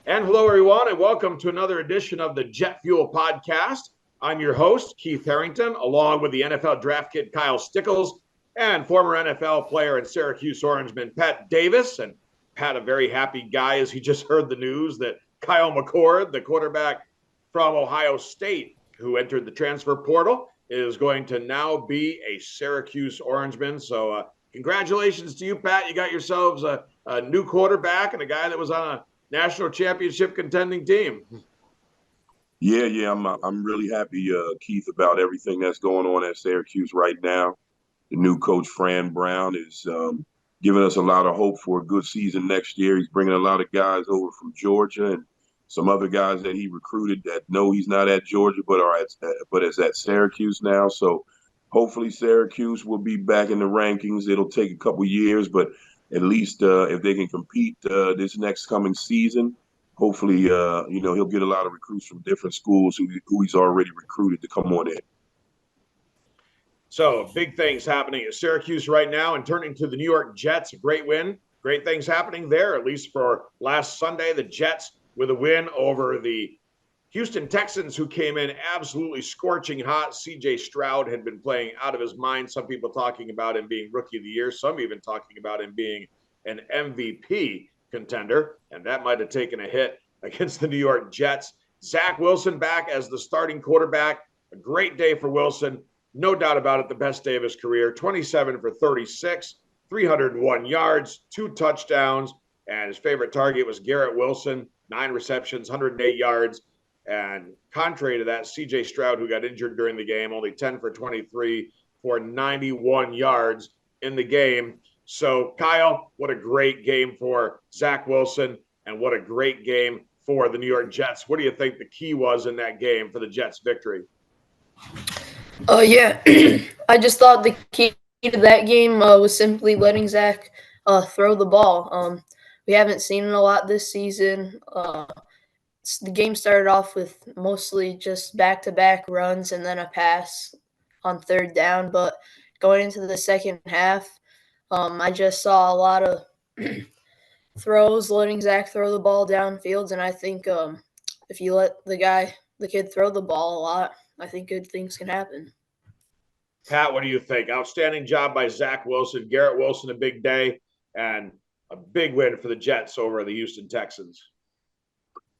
And hello, everyone, and welcome to another edition of the JetFuel podcast. I'm your host, Keith Harrington, along with the NFL draft kid Kyle Stickles and former NFL player and Syracuse Orangeman Pat Davis. And Pat, a very happy guy as he just heard the news that Kyle McCord, the quarterback from Ohio State, who entered the transfer portal, is going to now be a Syracuse Orangeman. So congratulations to you, Pat. You got yourselves a new quarterback and a guy that was on a national championship contending team. Yeah, I'm really happy, Keith, about everything that's going on at Syracuse right now. The new coach, Fran Brown, is giving us a lot of hope for a good season next year. He's bringing a lot of guys over from Georgia and some other guys that he recruited that know he's not at Georgia but is at Syracuse now. So hopefully Syracuse will be back in the rankings. It'll take a couple years, but at least if they can compete this next coming season, hopefully, he'll get a lot of recruits from different schools who he's already recruited to come on in. So big things happening at Syracuse right now, and turning to the New York Jets, a great win. Great things happening there, at least for last Sunday. The Jets with a win over the Houston Texans, who came in absolutely scorching hot. C.J. Stroud had been playing out of his mind. Some people talking about him being Rookie of the Year. Some even talking about him being an MVP contender, and that might have taken a hit against the New York Jets. Zach Wilson back as the starting quarterback. A great day for Wilson. No doubt about it, the best day of his career. 27 for 36, 301 yards, 2 touchdowns, and his favorite target was Garrett Wilson, 9 receptions, 108 yards. And contrary to that, C.J. Stroud, who got injured during the game, only 10 for 23 for 91 yards in the game. So, Kyle, what a great game for Zach Wilson, and what a great game for the New York Jets. What do you think the key was in that game for the Jets' victory? Yeah, I just thought the key to that game was simply letting Zach throw the ball. We haven't seen it a lot this season. The game started off with mostly just back-to-back runs and then a pass on third down. But going into the second half, I just saw a lot of throws, letting Zach throw the ball downfield. And I think if you let the kid throw the ball a lot, I think good things can happen. Pat, what do you think? Outstanding job by Zach Wilson. Garrett Wilson, a big day, and a big win for the Jets over the Houston Texans.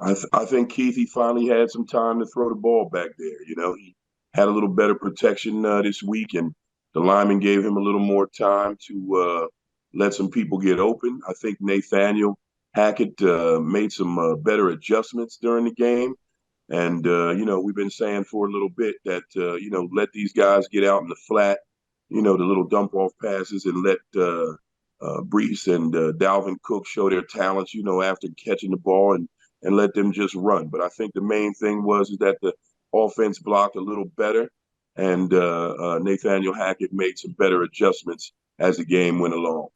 I think Keith, he finally had some time to throw the ball back there. He had a little better protection this week, and the lineman gave him a little more time to let some people get open. I think Nathaniel Hackett made some better adjustments during the game. And, we've been saying for a little bit that, let these guys get out in the flat, the little dump off passes, and let Brees and Dalvin Cook show their talents, after catching the ball and let them just run. But I think the main thing is that the offense blocked a little better, and Nathaniel Hackett made some better adjustments as the game went along.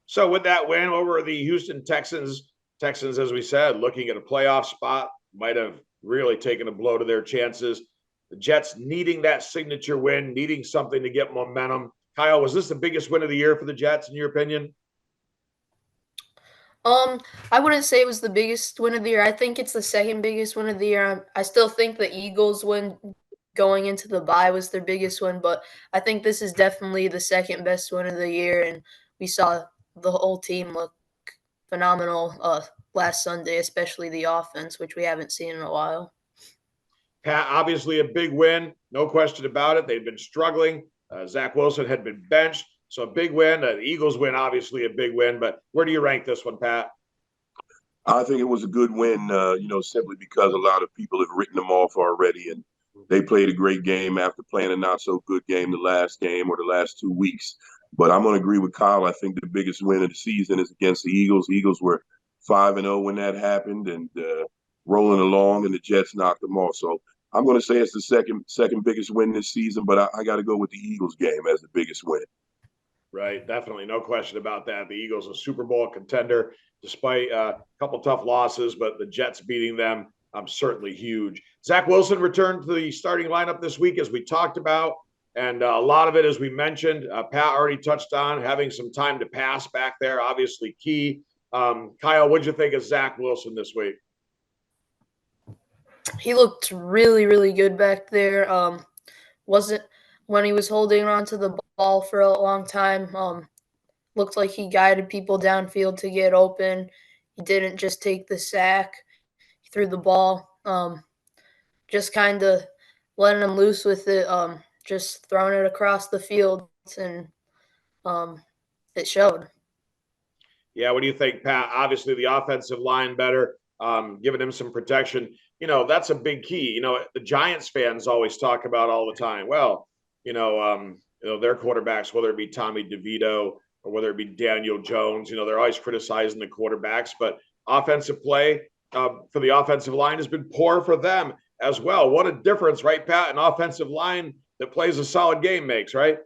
So with that win over the Houston Texans, as we said, looking at a playoff spot, might have really taken a blow to their chances. The Jets needing that signature win, needing something to get momentum. Kyle, was this the biggest win of the year for the Jets, in your opinion? I wouldn't say it was the biggest win of the year. I think it's the second biggest win of the year. I still think the Eagles win going into the bye was their biggest win, but I think this is definitely the second best win of the year, and we saw the whole team look phenomenal last Sunday, especially the offense, which we haven't seen in a while. Pat, obviously a big win, no question about it. They've been struggling. Zach Wilson had been benched, so a big win. The Eagles win, obviously a big win, but where do you rank this one, Pat? I think it was a good win, simply because a lot of people have written them off already, and they played a great game after playing a not-so-good game the last game or the last 2 weeks. But I'm going to agree with Kyle. I think the biggest win of the season is against the Eagles. The Eagles were 5-0 when that happened, and rolling along, and the Jets knocked them off. So I'm going to say it's the second biggest win this season, but I got to go with the Eagles game as the biggest win. Right, definitely, no question about that. The Eagles, a Super Bowl contender, despite a couple tough losses, but the Jets beating them, certainly huge. Zach Wilson returned to the starting lineup this week, as we talked about, and a lot of it, as we mentioned, Pat already touched on, having some time to pass back there, obviously key. Kyle, what'd you think of Zach Wilson this week? He looked really, really good back there. Wasn't when he was holding on to the ball for a long time. Looked like he guided people downfield to get open. He didn't just take the sack. He threw the ball. Just kind of letting him loose with it. Just throwing it across the field, and it showed. Yeah, what do you think, Pat? Obviously, the offensive line better, giving him some protection. That's a big key. The Giants fans always talk about all the time. Well, their quarterbacks, whether it be Tommy DeVito or whether it be Daniel Jones, they're always criticizing the quarterbacks. But offensive play for the offensive line has been poor for them as well. What a difference, right, Pat? An offensive line that plays a solid game makes, right?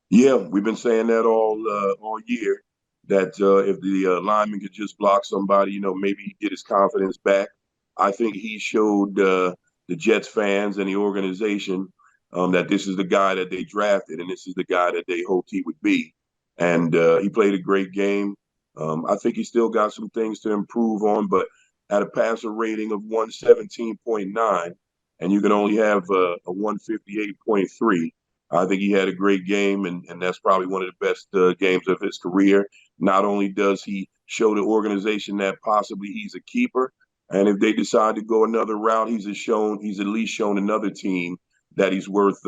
Yeah, we've been saying that all year. That if the lineman could just block somebody, maybe get his confidence back. I think he showed the Jets fans and the organization that this is the guy that they drafted and this is the guy that they hoped he would be. And he played a great game. I think he still got some things to improve on, but at a passer rating of 117.9, and you can only have a 158.3. I think he had a great game, and that's probably one of the best games of his career. Not only does he show the organization that possibly he's a keeper, and if they decide to go another route, he's at least shown another team that he's worth,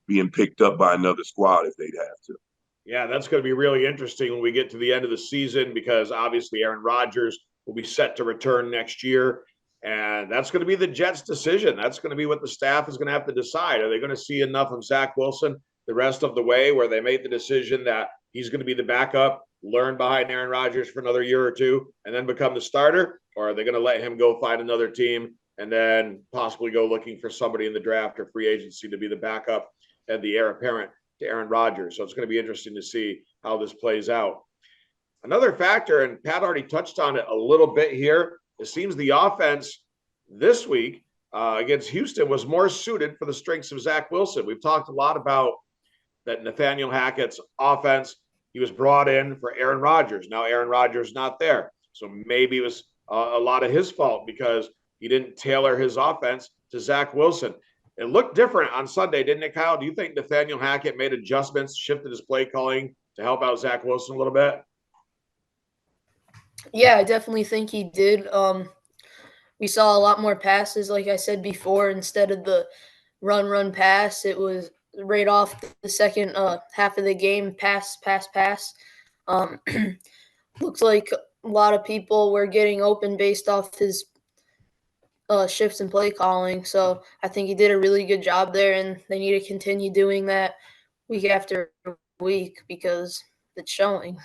being picked up by another squad if they'd have to. Yeah, that's going to be really interesting when we get to the end of the season because obviously Aaron Rodgers will be set to return next year. And that's going to be the Jets' decision. That's going to be what the staff is going to have to decide. Are they going to see enough of Zach Wilson the rest of the way where they made the decision that he's going to be the backup, learn behind Aaron Rodgers for another year or two, and then become the starter? Or are they going to let him go find another team and then possibly go looking for somebody in the draft or free agency to be the backup and the heir apparent to Aaron Rodgers? So it's going to be interesting to see how this plays out. Another factor, and Pat already touched on it a little bit here, it seems the offense this week against Houston was more suited for the strengths of Zach Wilson. We've talked a lot about that Nathaniel Hackett's offense. He was brought in for Aaron Rodgers. Now Aaron Rodgers not there. So maybe it was a lot of his fault because he didn't tailor his offense to Zach Wilson. It looked different on Sunday, didn't it, Kyle? Do you think Nathaniel Hackett made adjustments, shifted his play calling to help out Zach Wilson a little bit? Yeah, I definitely think he did. We saw a lot more passes, like I said before, instead of the run, pass. It was right off the second half of the game, pass. Looks like a lot of people were getting open based off his shifts in play calling. So I think he did a really good job there, and they need to continue doing that week after week because it's showing.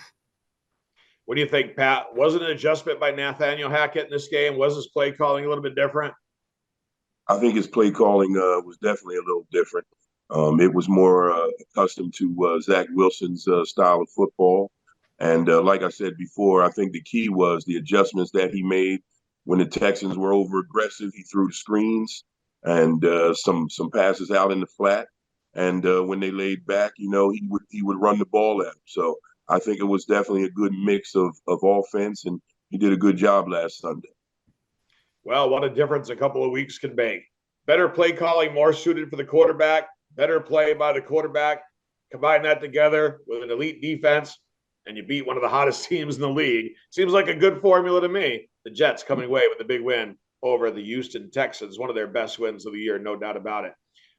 What do you think, Pat? Was it an adjustment by Nathaniel Hackett in this game? Was his play calling a little bit different? I think his play calling was definitely a little different. It was more accustomed to Zach Wilson's style of football. And like I said before, I think the key was the adjustments that he made when the Texans were over aggressive. He threw the screens and some passes out in the flat. And when they laid back, he would run the ball at him. So I think it was definitely a good mix of offense, and he did a good job last Sunday. Well, what a difference a couple of weeks can make. Better play calling, more suited for the quarterback, better play by the quarterback. Combine that together with an elite defense, and you beat one of the hottest teams in the league. Seems like a good formula to me. The Jets coming away with a big win over the Houston Texans, one of their best wins of the year, no doubt about it.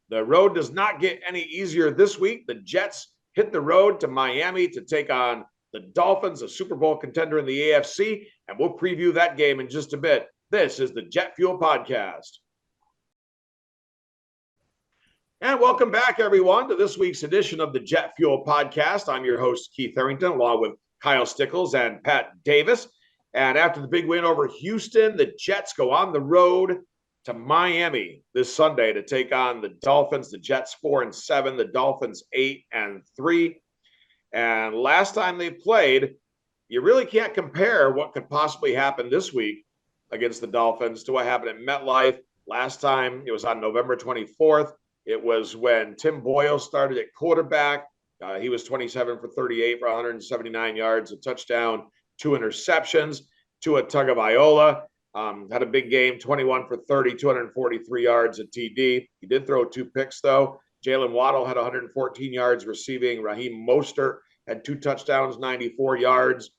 The road does not get any easier this week. The Jets hit the road to Miami to take on the Dolphins, a Super Bowl contender in the AFC, and we'll preview that game in just a bit. This is the JetFuel Podcast. And welcome back, everyone, to this week's edition of the JetFuel Podcast. I'm your host, Keith Harrington, along with Kyle Stickles and Pat Davis. And after the big win over Houston, the Jets go on the road to Miami this Sunday to take on the Dolphins. The Jets 4-7, the Dolphins 8-3. And last time they played, you really can't compare what could possibly happen this week against the Dolphins to what happened at MetLife. Last time it was on November 24th. It was when Tim Boyle started at quarterback. He was 27 for 38 for 179 yards, a touchdown, 2 interceptions. Tua Tagovailoa had a big game, 21 for 30, 243 yards at TD. He did throw 2 picks, though. Jalen Waddle had 114 yards receiving. Raheem Mostert had 2 touchdowns, 94 yards.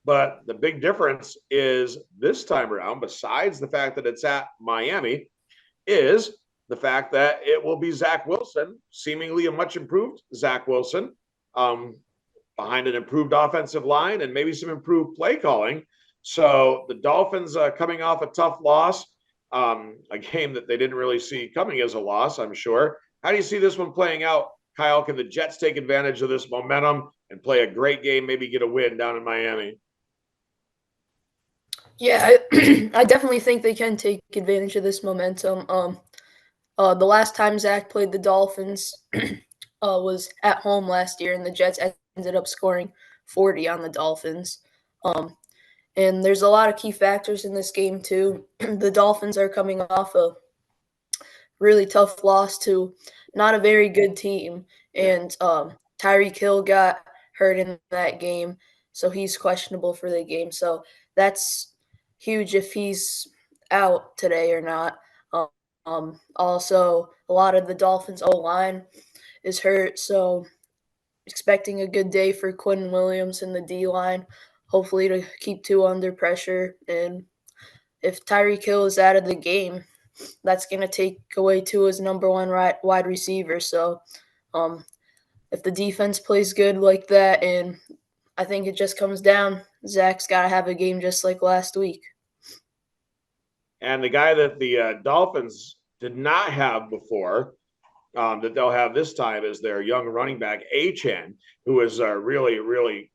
But the big difference is this time around, besides the fact that it's at Miami, is the fact that it will be Zach Wilson, seemingly a much improved Zach Wilson, behind an improved offensive line and maybe some improved play calling. So the Dolphins coming off a tough loss, a game that they didn't really see coming as a loss, I'm sure. How do you see this one playing out, Kyle? Can the Jets take advantage of this momentum and play a great game, maybe get a win down in Miami? Yeah, I definitely think they can take advantage of this momentum. The last time Zach played the Dolphins was at home last year, and the Jets ended up scoring 40 on the Dolphins. And there's a lot of key factors in this game, too. The Dolphins are coming off a really tough loss to not a very good team. And Tyreek Hill got hurt in that game, so he's questionable for the game. So that's huge if he's out today or not. Also, a lot of the Dolphins' O-line is hurt, so expecting a good day for Quinn Williams in the D-line, hopefully to keep Tua under pressure. And if Tyreek Hill is out of the game, that's going to take away Tua's number one wide receiver. So if the defense plays good like that, and I think it just comes down, Zach's got to have a game just like last week. And the guy that the Dolphins did not have before, that they'll have this time, is their young running back, Achane, who is really,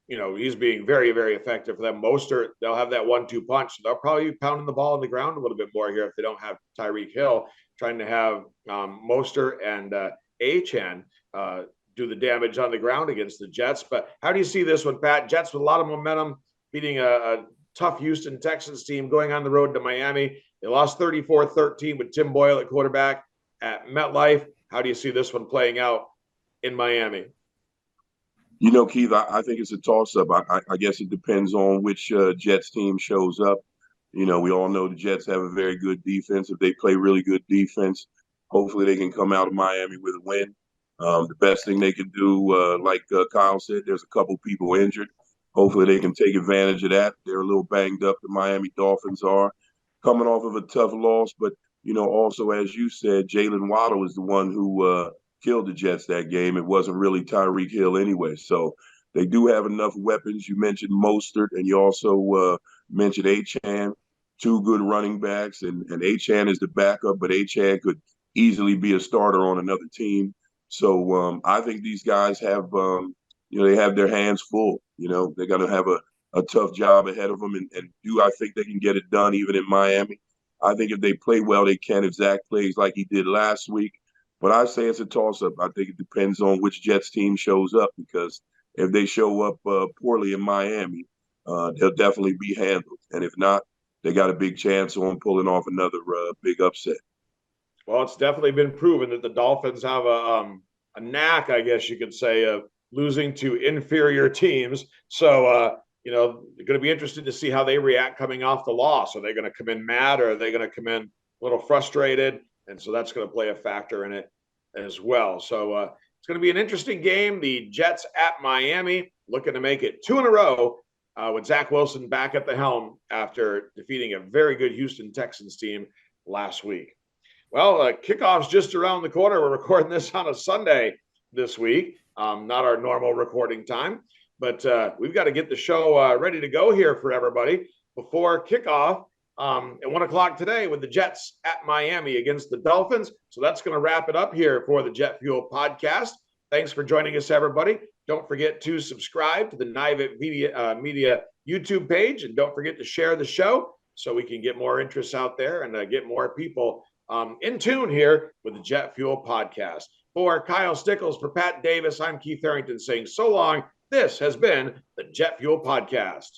he's being very, very effective for them. Mostert, they'll have that 1-2 punch. They'll probably be pounding the ball on the ground a little bit more here if they don't have Tyreek Hill, trying to have Mostert and Achane do the damage on the ground against the Jets. But how do you see this one, Pat? Jets with a lot of momentum, beating a tough Houston Texans team, going on the road to Miami. They lost 34-13 with Tim Boyle at quarterback at MetLife. How do you see this one playing out in Miami? You know, Keith, I think it's a toss-up. I guess it depends on which Jets team shows up. You know, we all know the Jets have a very good defense. If they play really good defense, hopefully they can come out of Miami with a win. The best thing they can do, like Kyle said, there's a couple people injured. Hopefully they can take advantage of that. They're a little banged up, the Miami Dolphins are, coming off of a tough loss. But, you know, also, as you said, Jalen Waddle is the one who killed the Jets that game. It wasn't really Tyreek Hill anyway. So they do have enough weapons. You mentioned Mostert, and you also mentioned Achane, 2 good running backs. And Achane is the backup, but Achane could easily be a starter on another team. So I think these guys have they have their hands full. You know, they're going to have a tough job ahead of them. And do I think they can get it done even in Miami? I think if they play well, they can. If Zach plays like he did last week. But I say it's a toss-up. I think it depends on which Jets team shows up, because if they show up poorly in Miami, they'll definitely be handled. And if not, they got a big chance on pulling off another big upset. Well, it's definitely been proven that the Dolphins have a knack, I guess you could say, of losing to inferior teams. So, they're going to be interested to see how they react coming off the loss. Are they going to come in mad, or are they going to come in a little frustrated? And so that's going to play a factor in it as well. So it's going to be an interesting game. The Jets at Miami, looking to make it 2 in a row with Zach Wilson back at the helm after defeating a very good Houston Texans team last week. Well, kickoff's just around the corner. We're recording this on a Sunday this week, not our normal recording time. But we've got to get the show ready to go here for everybody before kickoff at 1 o'clock today with the Jets at Miami against the Dolphins. So that's going to wrap it up here for the JetFuel podcast. Thanks for joining us, everybody. Don't forget to subscribe to the Nivett Media YouTube page, and don't forget to share the show so we can get more interest out there and get more people in tune here with the JetFuel podcast. For Kyle Stickles, for Pat Davis, I'm Keith Harrington saying so long. This has been the JetFuel podcast.